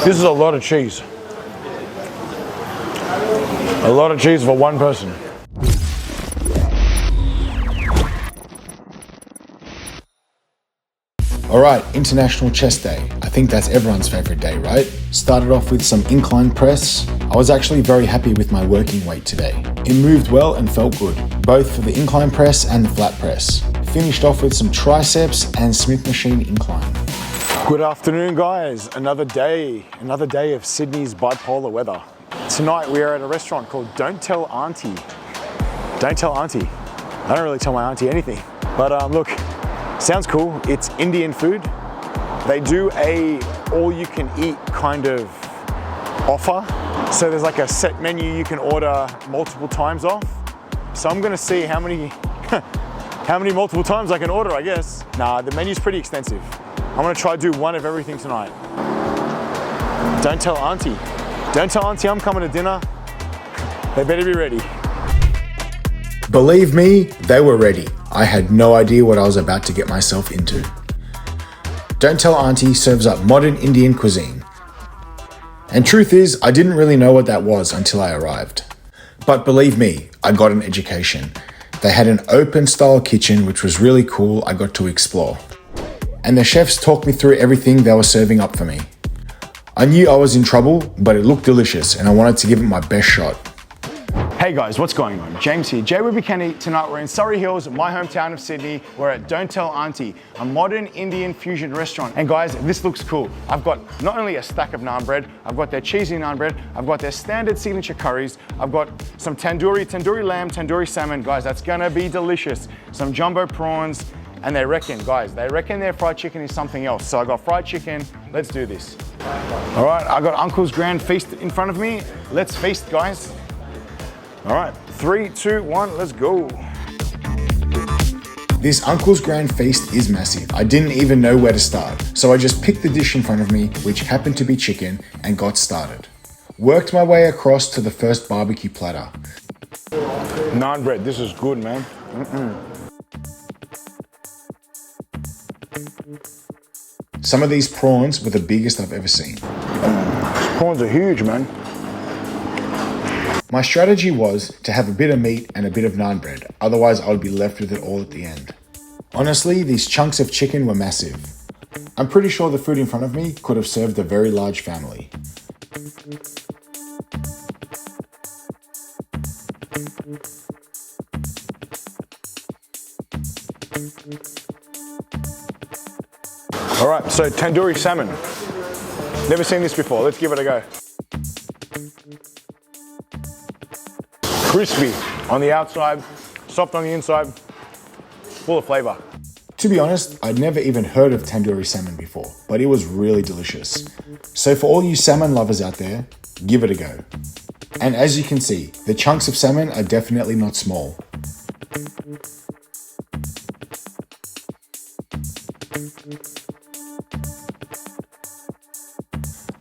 This is a lot of cheese. A lot of cheese for one person. Alright, International Chest Day. I think that's everyone's favourite day, right? Started off with some incline press. I was actually very happy with my working weight today. It moved well and felt good, both for the incline press and the flat press. Finished off with some triceps and Smith machine incline. Good afternoon, guys. Another day of Sydney's bipolar weather. Tonight we are at a restaurant called Don't Tell Aunty. Don't Tell Aunty. I don't really tell my auntie anything, but look, sounds cool. It's Indian food. They do a all-you-can-eat kind of offer. So there's like a set menu you can order multiple times off. So I'm gonna see how many multiple times I can order, I guess. Nah, the menu's pretty extensive. I'm gonna try to do one of everything tonight. Don't tell Auntie. Don't tell Auntie I'm coming to dinner. They better be ready. Believe me, they were ready. I had no idea what I was about to get myself into. Don't Tell Aunty serves up modern Indian cuisine. And truth is, I didn't really know what that was until I arrived. But believe me, I got an education. They had an open style kitchen which was really cool. I got to explore. And the chefs talked me through everything they were serving up for me. I knew I was in trouble, but it looked delicious and I wanted to give it my best shot. Hey guys, what's going on? James here, jwebbycaneat. Tonight we're in Surry Hills, my hometown of Sydney. We're at Don't Tell Aunty, a modern Indian fusion restaurant. And guys, this looks cool. I've got not only a stack of naan bread, I've got their cheesy naan bread, I've got their standard signature curries, I've got some tandoori lamb, tandoori salmon. Guys, that's gonna be delicious. Some jumbo prawns, and they reckon their fried chicken is something else. So I got fried chicken, let's do this. All right, I got Uncle's Grand Feast in front of me. Let's feast, guys. All right, 3, 2, 1, let's go. This Uncle's Grand Feast is massive. I didn't even know where to start. So I just picked the dish in front of me, which happened to be chicken, and got started. Worked my way across to the first barbecue platter. Naan bread, this is good, man. Some of these prawns were the biggest I've ever seen. These prawns are huge, man. My strategy was to have a bit of meat and a bit of naan bread, otherwise I would be left with it all at the end. Honestly, these chunks of chicken were massive. I'm pretty sure the food in front of me could have served a very large family. All right, so tandoori salmon. Never seen this before, let's give it a go. Crispy on the outside, soft on the inside, full of flavor. To be honest, I'd never even heard of tandoori salmon before, but it was really delicious. So for all you salmon lovers out there, give it a go. And as you can see, the chunks of salmon are definitely not small.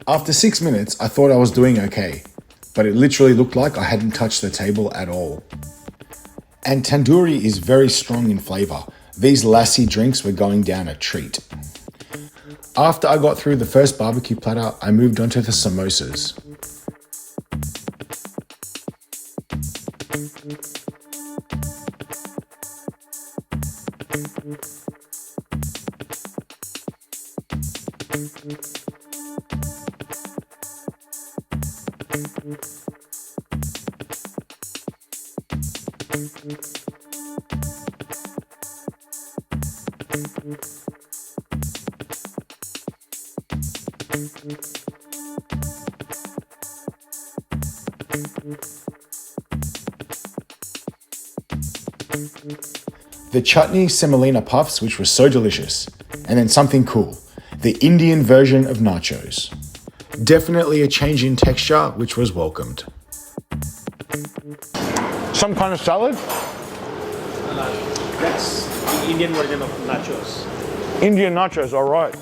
After 6 minutes, I thought I was doing okay, but it literally looked like I hadn't touched the table at all. And tandoori is very strong in flavour. These lassi drinks were going down a treat. After I got through the first barbecue platter, I moved on to the samosas. The chutney semolina puffs, which were so delicious, and then something cool, the Indian version of nachos. Definitely a change in texture, which was welcomed. Some kind of salad? That's the Indian version of nachos. Indian nachos, all right.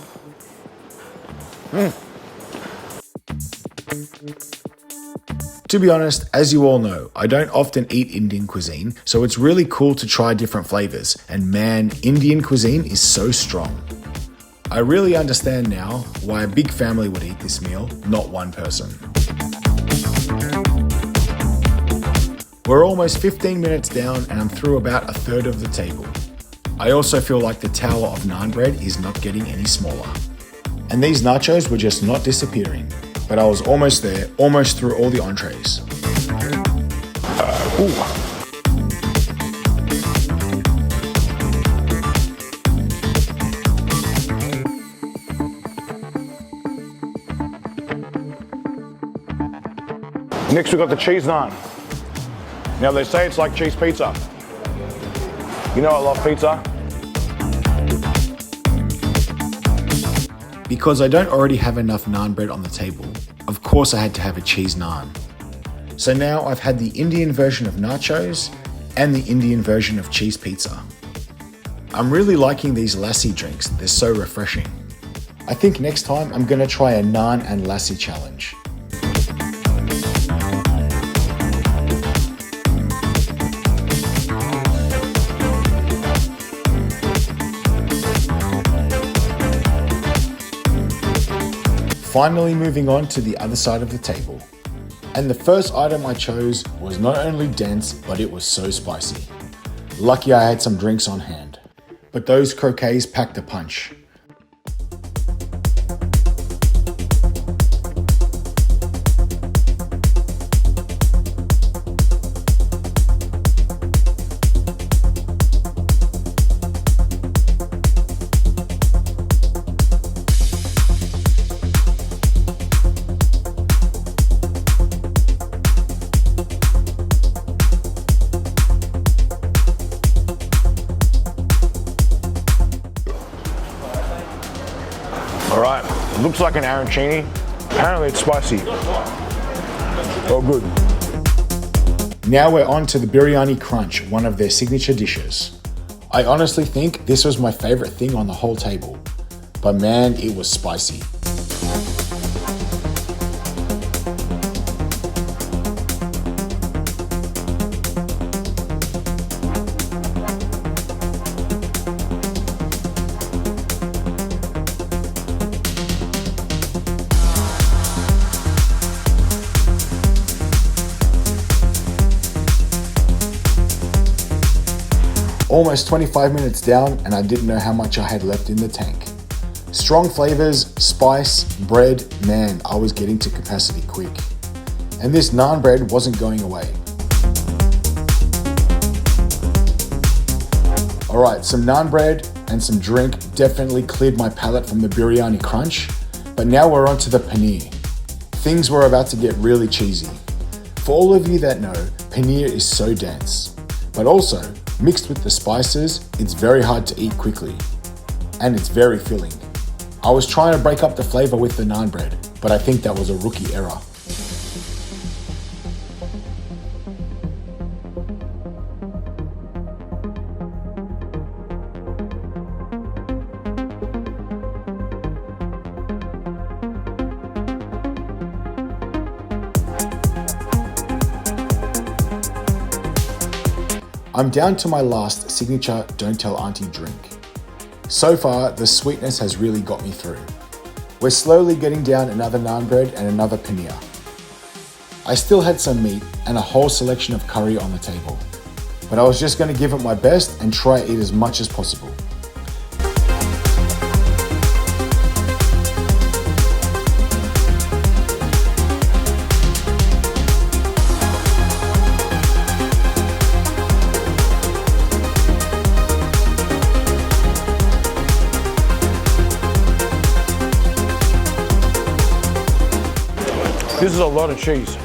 To be honest, as you all know, I don't often eat Indian cuisine, so it's really cool to try different flavors, and man, Indian cuisine is so strong. I really understand now why a big family would eat this meal, not one person. We're almost 15 minutes down and I'm through about a third of the table. I also feel like the tower of naan bread is not getting any smaller. And these nachos were just not disappearing, but I was almost there, almost through all the entrees. Next we got the cheese naan. Now they say it's like cheese pizza. You know I love pizza. Because I don't already have enough naan bread on the table, of course I had to have a cheese naan. So now I've had the Indian version of nachos and the Indian version of cheese pizza. I'm really liking these lassi drinks, they're so refreshing. I think next time I'm gonna try a naan and lassi challenge. Finally moving on to the other side of the table. And the first item I chose was not only dense, but it was so spicy. Lucky I had some drinks on hand. But those croquets packed a punch. Alright, looks like an arancini. Apparently it's spicy. Oh good. Now we're on to the biryani crunch, one of their signature dishes. I honestly think this was my favorite thing on the whole table. But man, it was spicy. Almost 25 minutes down and I didn't know how much I had left in the tank. Strong flavors, spice, bread, man, I was getting to capacity quick. And this naan bread wasn't going away. Alright, some naan bread and some drink definitely cleared my palate from the biryani crunch, but now we're on to the paneer. Things were about to get really cheesy. For all of you that know, paneer is so dense, but also, mixed with the spices, it's very hard to eat quickly. And it's very filling. I was trying to break up the flavor with the naan bread, but I think that was a rookie error. I'm down to my last signature Don't Tell Aunty drink. So far, the sweetness has really got me through. We're slowly getting down another naan bread and another paneer. I still had some meat and a whole selection of curry on the table, but I was just going to give it my best and try to eat as much as possible. This is a lot of cheese.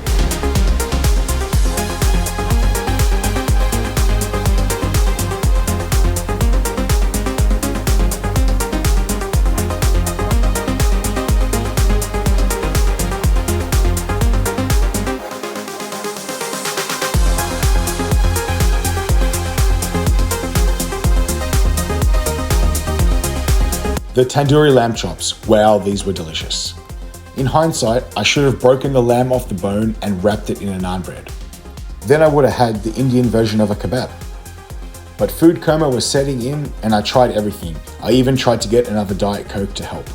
The tandoori lamb chops, wow, these were delicious. In hindsight, I should have broken the lamb off the bone and wrapped it in a naan bread. Then I would have had the Indian version of a kebab. But food coma was setting in and I tried everything. I even tried to get another Diet Coke to help.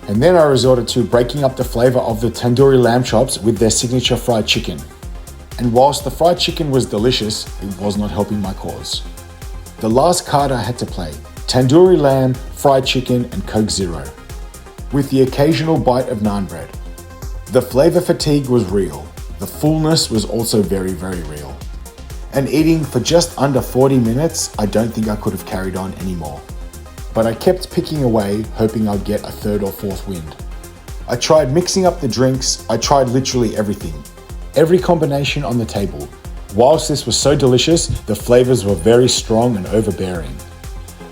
And then I resorted to breaking up the flavor of the tandoori lamb chops with their signature fried chicken. And whilst the fried chicken was delicious, it was not helping my cause. The last card I had to play, tandoori lamb, fried chicken, and Coke Zero, with the occasional bite of naan bread. The flavor fatigue was real. The fullness was also very, very real. And eating for just under 40 minutes, I don't think I could have carried on anymore. But I kept picking away, hoping I'd get a third or fourth wind. I tried mixing up the drinks, I tried literally everything. Every combination on the table. Whilst this was so delicious, the flavors were very strong and overbearing.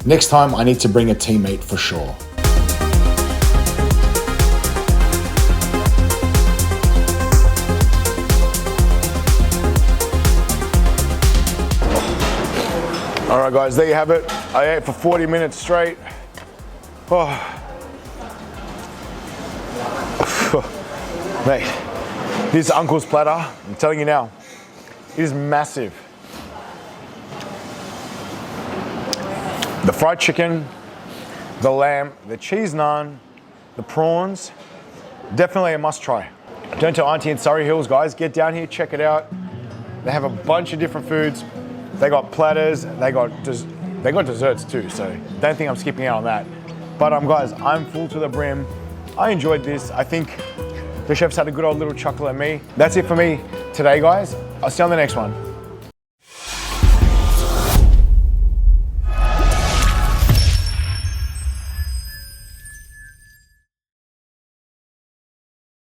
Next time I need to bring a teammate for sure. All right guys, there you have it. I ate for 40 minutes straight. Oh. Mate, this Uncle's Platter, I'm telling you now, it is massive. The fried chicken, the lamb, the cheese naan, the prawns, definitely a must try. Don't Tell Aunty in Surry Hills, guys. Get down here, check it out. They have a bunch of different foods. They got platters, they got desserts too, so don't think I'm skipping out on that. But guys, I'm full to the brim. I enjoyed this. I think the chefs had a good old little chuckle at me. That's it for me today, guys. I'll see you on the next one.